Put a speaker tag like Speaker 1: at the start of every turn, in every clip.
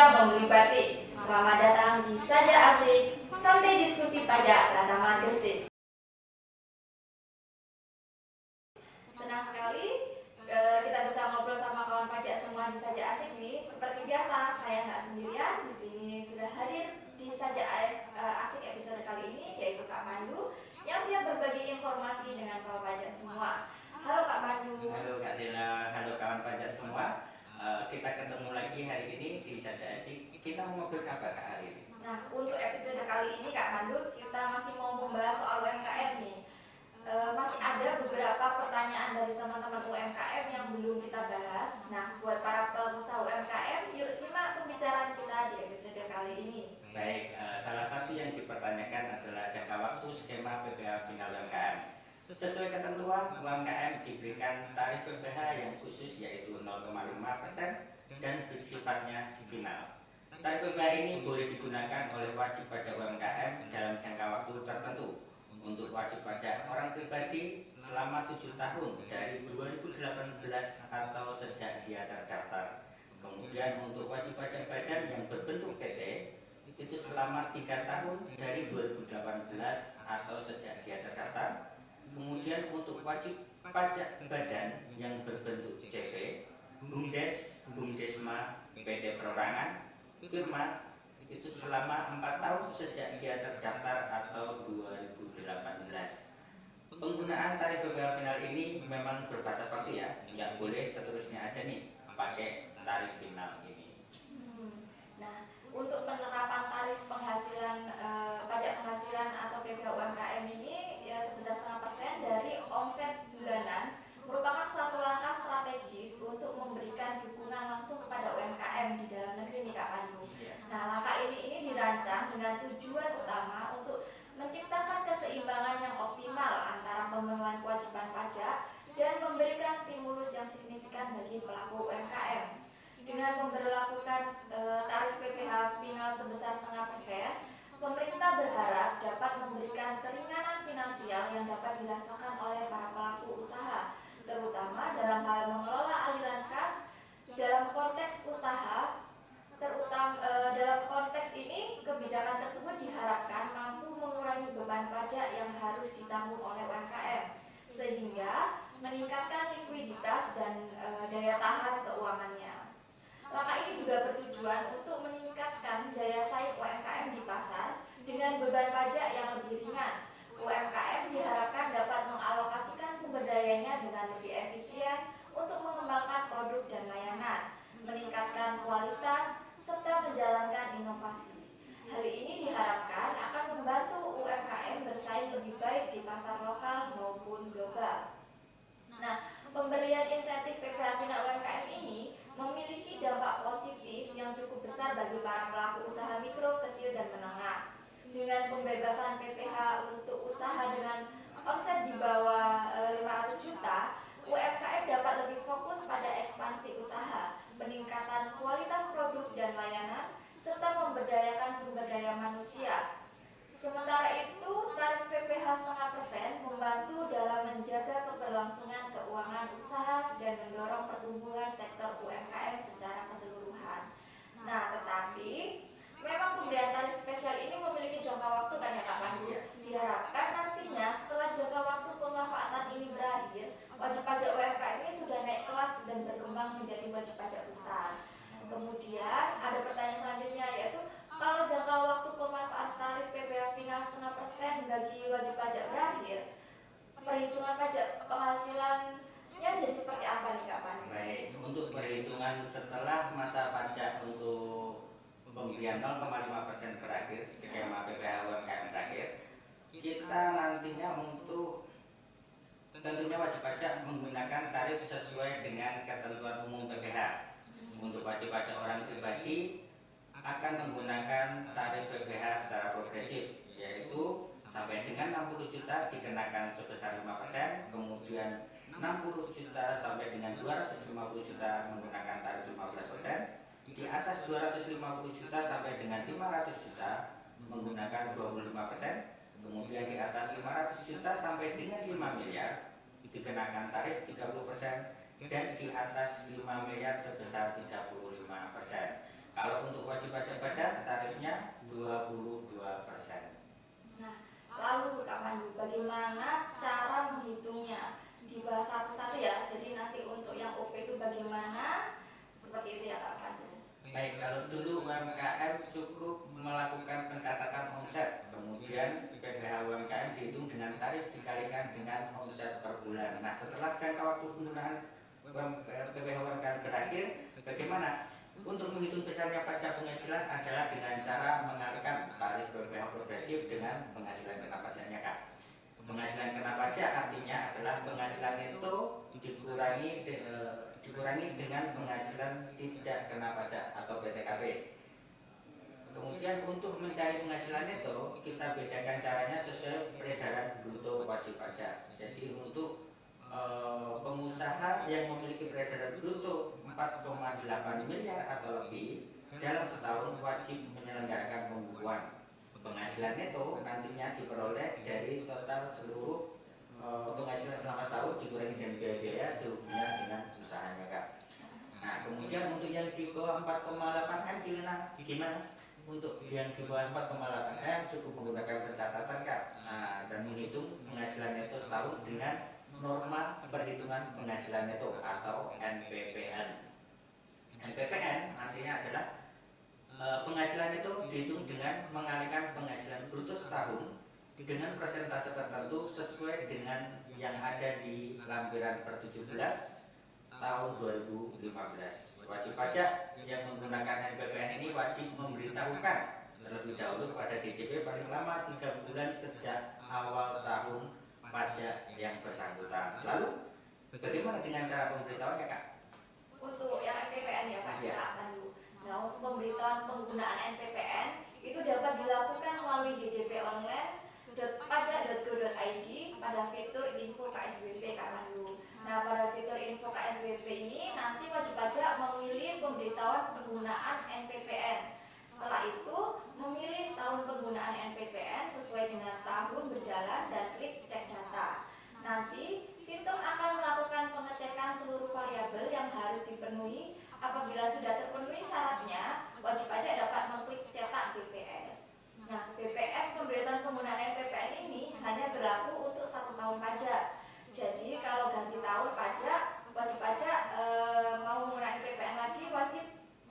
Speaker 1: Indonesia membeli batik. Selamat datang di Saja Asik, Santai Diskusi Pajak Pratama Gresik. Senang sekali kita bisa ngobrol sama kawan pajak semua di Saja Asik nih. Seperti biasa, saya nggak sendirian. Di sini sudah hadir di Saja Asik episode kali ini, yaitu Kak Mandu yang siap berbagi informasi dengan kawan pajak semua. Halo Kak Mandu.
Speaker 2: Halo Kak Dela, halo kawan pajak semua. Kita ketemu lagi hari ini di Saja Asik. Kita mau ngobrol apa Kak hari ini?
Speaker 1: Nah, untuk episode kali ini Kak Mandu, kita masih mau membahas soal UMKM nih. Masih ada beberapa pertanyaan dari teman-teman UMKM yang belum kita bahas. Nah, buat para pengusaha UMKM, yuk simak pembicaraan kita di episode kali ini.
Speaker 2: Baik, salah satu yang dipertanyakan adalah jangka waktu skema PPh final UMKM. Sesuai ketentuan, UMKM diberikan tarif PPh yang khusus yaitu 0,5% dan bersifatnya final. Tarif PPh ini boleh digunakan oleh wajib pajak UMKM dalam jangka waktu tertentu. Untuk wajib pajak orang pribadi selama 7 tahun dari 2018 atau sejak dia terdaftar. Kemudian untuk wajib pajak badan yang berbentuk PT itu selama 3 tahun dari 2018 atau sejak dia terdaftar. Kemudian untuk wajib pajak badan yang berbentuk CV, BUMDes, BUMDesma, PT Perorangan, firma itu selama 4 tahun sejak dia terdaftar atau 2018. Penggunaan tarif PPh final ini memang berbatas waktu ya, nggak boleh seterusnya aja nih pakai tarif final ini.
Speaker 1: Nah, untuk penerapan tarif penghasilan pajak penghasilan atau PPh UMKM ini ya sebesar 0,5% dari omset bulanan merupakan suatu langkah strategis untuk memberikan dukungan langsung kepada UMKM di dalam negeri nih Kak Pandu. Nah, langkah ini dirancang dengan tujuan utama untuk menciptakan keseimbangan yang optimal antara pemenuhan kewajiban pajak dan memberikan stimulus yang signifikan bagi pelaku UMKM. Dengan memberlakukan tarif PPh final sebesar 0,5%, pemerintah berharap dapat memberikan keringanan finansial yang dapat dirasakan oleh para pelaku usaha, terutama dalam hal mengelola aliran kas dalam konteks usaha. Dalam konteks ini, kebijakan tersebut diharapkan mampu mengurangi beban pajak yang harus ditanggung oleh UMKM, sehingga meningkatkan likuiditas dan daya tahan keuangannya. Langkah ini juga bertujuan untuk meningkatkan daya saing UMKM di pasar dengan beban pajak yang lebih ringan. UMKM diharapkan dapat mengalokasikan sumber dayanya dengan lebih efisien untuk mengembangkan produk dan layanan, meningkatkan kualitas, serta menjalankan inovasi. Hal ini diharapkan akan membantu UMKM bersaing lebih baik di pasar lokal maupun global. Nah, pemberian insentif PPh final UMKM ini memiliki dampak positif yang cukup besar bagi para pelaku usaha mikro, kecil, dan menengah. Dengan pembebasan PPh untuk usaha dengan omset di bawah 500 juta, UMKM dapat lebih fokus pada ekspansi usaha, peningkatan kualitas produk dan layanan, serta memberdayakan sumber daya manusia. Sementara itu, tarif PPh 0,5% membantu dalam menjaga keberlangsungan keuangan usaha dan mendorong pertumbuhan sektor UMKM secara keseluruhan. Nah, tetapi memang pemberian tarif spesial ini memiliki jangka waktu kan ya Kak Pandu? Diharapkan nantinya setelah jangka waktu pemanfaatan ini berakhir, wajib pajak UMKM ini sudah naik kelas dan berkembang menjadi wajib pajak besar. Kemudian ada pertanyaan selanjutnya, yaitu kalau jangka waktu pemanfaatan tarif PPh final 0,5% bagi wajib pajak berakhir, perhitungan pajak penghasilannya jadi seperti apa nih Kak Pandu?
Speaker 2: Baik, untuk perhitungan setelah masa pajak untuk pemberian 0,5% berakhir, skema PPh UMKM berakhir, kita nantinya untuk tentunya wajib pajak menggunakan tarif sesuai dengan ketentuan umum PPh. Untuk wajib pajak orang pribadi akan menggunakan tarif PPh secara progresif, yaitu sampai dengan 60 juta dikenakan sebesar 5%, kemudian 60 juta sampai dengan 250 juta menggunakan tarif 15%, di atas 250 juta sampai dengan 500 juta menggunakan 25%, kemudian di atas 500 juta sampai dengan 5 miliar dikenakan tarif 30%, dan di atas 5 miliar sebesar 35%. Kalau untuk wajib Baik, kalau dulu UMKM cukup melakukan pencatatan omset, kemudian PPh UMKM dihitung dengan tarif dikalikan dengan omset per bulan. Nah, setelah jangka waktu penggunaan PPh UMKM berakhir, bagaimana? Untuk menghitung besarnya pajak penghasilan adalah dengan cara mengalihkan tarif PPh progresif dengan penghasilan kena pajaknya, Kak. Penghasilan kena pajak artinya adalah penghasilan neto dikurangi dengan penghasilan tidak kena pajak atau PTKP. Kemudian untuk mencari penghasilan neto, kita bedakan caranya sesuai peredaran bruto wajib pajak. Jadi untuk pengusaha yang memiliki peredaran bruto 4,8 miliar atau lebih dalam setahun wajib menyelenggarakan pembukuan. Penghasilan neto nantinya diperoleh dari total seluruh penghasilan selama setahun dikurangi dengan biaya-biaya sehubungan dengan usahanya, Kak. Nah, kemudian untuk yang di bawah 4,8 M gimana? Untuk yang di bawah 4,8 M cukup menggunakan pencatatan, Kak. Nah, dan menghitung penghasilan neto setahun dengan norma perhitungan penghasilan neto atau NPPN. NPPN artinya adalah penghasilan neto dihitung dengan mengalihkan penghasilan bruto setahun dengan persentase tertentu sesuai dengan yang ada di lampiran per 17 tahun 2015. Wajib pajak yang menggunakan NPPN ini wajib memberitahukan terlebih dahulu kepada DJP paling lama 3 bulan sejak awal tahun pajak yang bersangkutan. Lalu, bagaimana dengan cara pemberitahuannya, Kak?
Speaker 1: Untuk yang NPPN ya Pak,
Speaker 2: Ya.
Speaker 1: Kak Pandu. Nah, untuk pemberitahuan penggunaan NPPN itu dapat dilakukan melalui DJP online pajak.go.id pada fitur info KSBP, Kak Pandu. Nah, pada fitur info KSBP ini nanti wajib pajak memilih pemberitahuan penggunaan NPPN. Setelah itu, memilih tahun penggunaan NPPN sesuai dengan tahun berjalan dan klik cek data. Nanti, sistem akan melakukan pengecekan seluruh variabel yang harus dipenuhi. Apabila sudah terpenuhi syaratnya, wajib pajak dapat mengklik cetak BPS. Nah, BPS pemberitahuan penggunaan NPPN ini hanya berlaku untuk 1 tahun pajak. Jadi, kalau ganti tahun pajak, wajib pajak mau menggunakan NPPN lagi, wajib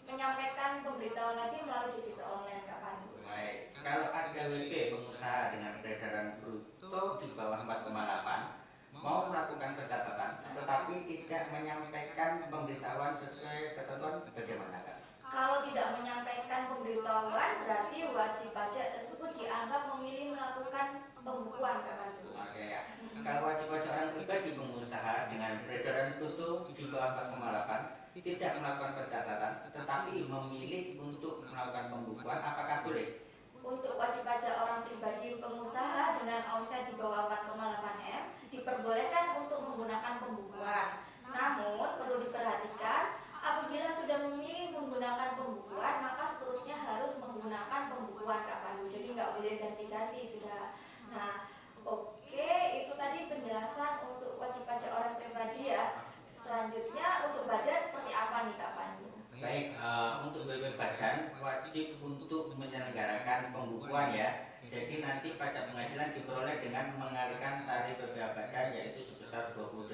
Speaker 1: menyampaikan pemberitahuan lagi melalui DJP online, Kak Pandu.
Speaker 2: Baik, kalau ada WP pengusaha dengan peredaran bruto di bawah 4,8 mau melakukan pencatatan tetapi tidak menyampaikan pemberitahuan sesuai ketentuan, bagaimana, Kak?
Speaker 1: Kalau tidak menyampaikan pemberitahuan, berarti wajib pajak tersebut dianggap memilih melakukan pembukuan, Kak Pandu.
Speaker 2: Oke, ya. Kalau wajib pajak orang pribadi pengusaha dengan peredaran bruto di bawah 4,8 tidak melakukan pencatatan tetapi memilih untuk melakukan pembukuan, apakah boleh?
Speaker 1: Untuk wajib pajak orang pribadi pengusaha dengan omset di bawah 4,8 M diperbolehkan untuk menggunakan pembukuan. Namun perlu diperhatikan, apabila sudah memilih menggunakan pembukuan, maka seterusnya harus menggunakan pembukuan, Kak Pandu. Jadi nggak boleh ganti-ganti sudah. Nah, oke, itu tadi penjelasan untuk wajib pajak orang pribadi ya. Selanjutnya untuk badan seperti apa nih, Kak Pandu?
Speaker 2: Baik, untuk BP Badan wajib untuk menyelenggarakan pembukuan ya. Jadi nanti pajak penghasilan diperoleh dengan mengalihkan tarif BPH Badan yaitu sebesar 22%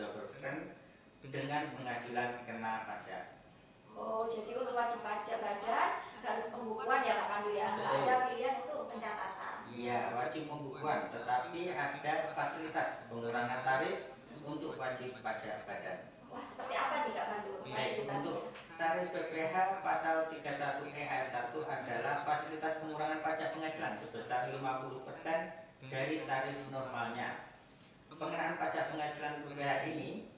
Speaker 2: dengan penghasilan kena pajak.
Speaker 1: Oh, jadi untuk wajib pajak badan harus pembukuan ya Kak Pandu ya, nggak ada pilihan untuk pencatatan.
Speaker 2: Iya, wajib pembukuan, tetapi ada fasilitas pengurangan tarif untuk wajib pajak badan.
Speaker 1: Wah, seperti apa nih Kak Pandu
Speaker 2: Baik,
Speaker 1: fasilitasnya?
Speaker 2: untuk tarif PPh pasal 31E ayat 1 adalah fasilitas pengurangan pajak penghasilan sebesar 50% dari tarif normalnya. Pengenaan pajak penghasilan PPh ini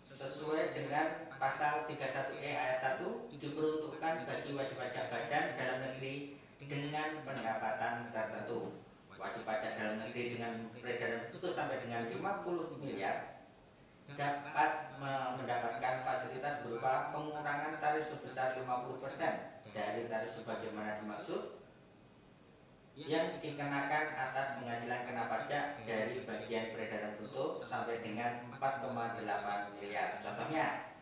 Speaker 2: sesuai dengan pasal 31E ayat 1 diperuntukkan bagi wajib pajak badan dalam negeri dengan pendapatan tertentu. Wajib pajak dalam negeri dengan peredaran bruto sampai dengan 50 miliar dapat mendapatkan fasilitas berupa pengurangan tarif sebesar 50% dari tarif sebagaimana dimaksud yang dikenakan atas penghasilan kena pajak dari bagian peredaran bruto sampai dengan 4,8 miliar. Contohnya,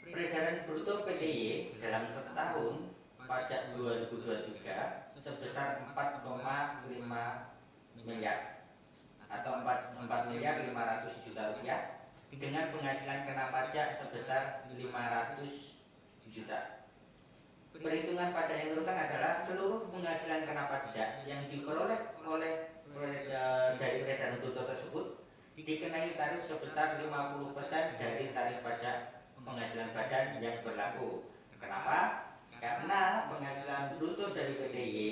Speaker 2: peredaran bruto PTY dalam setahun pajak 2023 sebesar 4,5 miliar atau 4 miliar 500 juta rupiah dengan penghasilan kena pajak sebesar 500 juta. Perhitungan pajak yang terutang adalah seluruh penghasilan kena pajak yang diperoleh dari peredaran bruto tersebut dikenai tarif sebesar 50% dari tarif pajak penghasilan badan yang berlaku. Kenapa? Karena penghasilan bruto dari PTY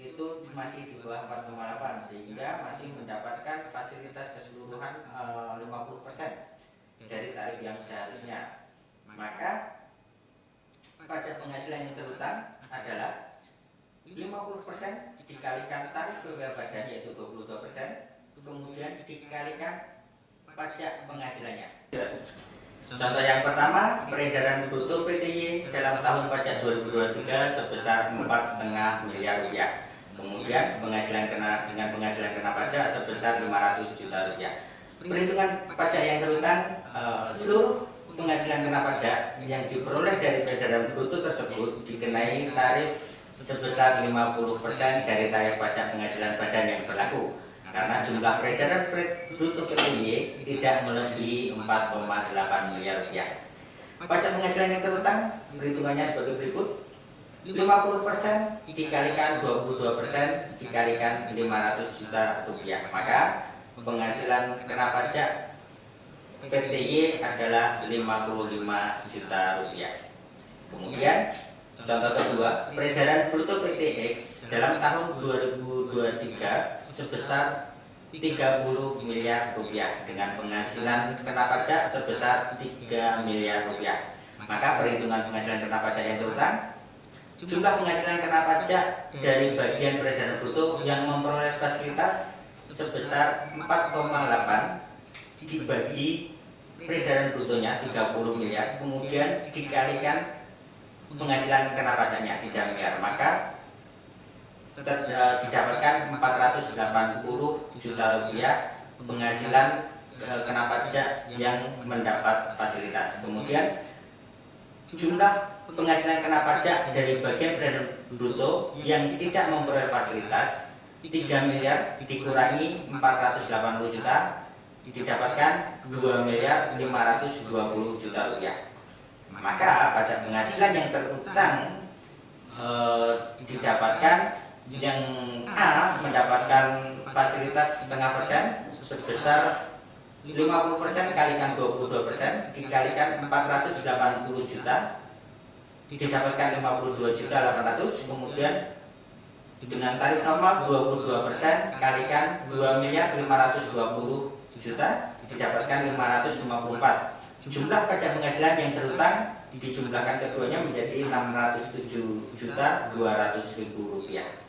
Speaker 2: itu masih di bawah 4,8 sehingga masih mendapatkan fasilitas keseluruhan 50% dari tarif yang seharusnya. Maka pajak penghasilan yang terutang adalah 50% dikalikan tarif PPh badan yaitu 22%, kemudian dikalikan pajak penghasilannya. Contoh yang pertama, peredaran bruto PTY dalam tahun pajak 2023 sebesar 4,5 miliar rupiah. Kemudian dengan penghasilan kena pajak sebesar 500 juta rupiah. Perhitungan pajak yang terutang, seluruh penghasilan kena pajak yang diperoleh dari peredaran bruto tersebut dikenai tarif sebesar 50% dari tarif pajak penghasilan badan yang berlaku. Karena jumlah peredaran bruto PTY tidak melebihi 4,8 miliar rupiah. Pajak penghasilan yang terutang perhitungannya sebagai berikut: 50% dikalikan 22% dikalikan 500 juta rupiah. Maka penghasilan kena pajak PTY adalah 55 juta rupiah. Kemudian contoh kedua, peredaran bruto PTX dalam tahun 2023 sebesar 30 miliar rupiah dengan penghasilan kena pajak sebesar 3 miliar rupiah. Maka perhitungan penghasilan kena pajak yang terutang, jumlah penghasilan kena pajak dari bagian peredaran bruto yang memperoleh fasilitas sebesar 4,8 dibagi peredaran brutonya 30 miliar, kemudian dikalikan penghasilan kena pajaknya 3 miliar, maka didapatkan 480 juta rupiah penghasilan kena pajak yang mendapat fasilitas. Kemudian jumlah penghasilan kena pajak dari bagian peredaran bruto yang tidak memperoleh fasilitas 3 miliar dikurangi 480 juta didapatkan 2 miliar 520 juta rupiah. Maka pajak penghasilan yang terutang didapatkan yang A mendapatkan fasilitas setengah persen sebesar 50% kalikan 22% dikalikan 480 juta didapatkan 52 juta 800, kemudian dengan tarif normal 22% kalikan 2 miliar 520 juta didapatkan 554. Jumlah pajak penghasilan yang terutang dijumlahkan keduanya menjadi 607 juta 200 ribu rupiah.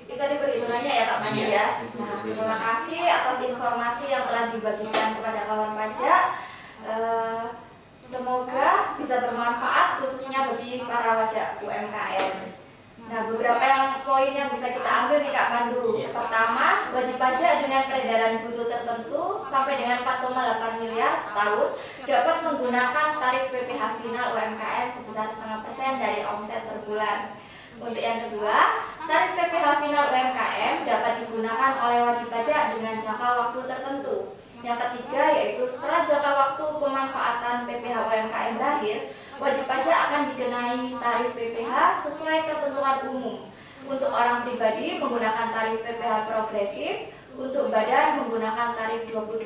Speaker 1: Itu tadi perhitungannya ya Kak Mandi ya. Nah, terima kasih atas informasi yang telah dibagikan kepada kawan pajak. Semoga bisa bermanfaat khususnya bagi para pajak UMKM. Nah, beberapa poin yang bisa kita ambil nih Kak Pandu. Pertama, wajib pajak dengan peredaran bruto tertentu sampai dengan 4,8 miliar setahun dapat menggunakan tarif PPh final UMKM sebesar 0,5% dari omset per bulan. Untuk yang kedua, tarif PPh final UMKM dapat digunakan oleh wajib pajak dengan jangka waktu tertentu. Yang ketiga yaitu setelah jangka waktu pemanfaatan PPh UMKM berakhir, wajib pajak akan dikenai tarif PPh sesuai ketentuan umum. Untuk orang pribadi menggunakan tarif PPh progresif, untuk badan menggunakan tarif 22%.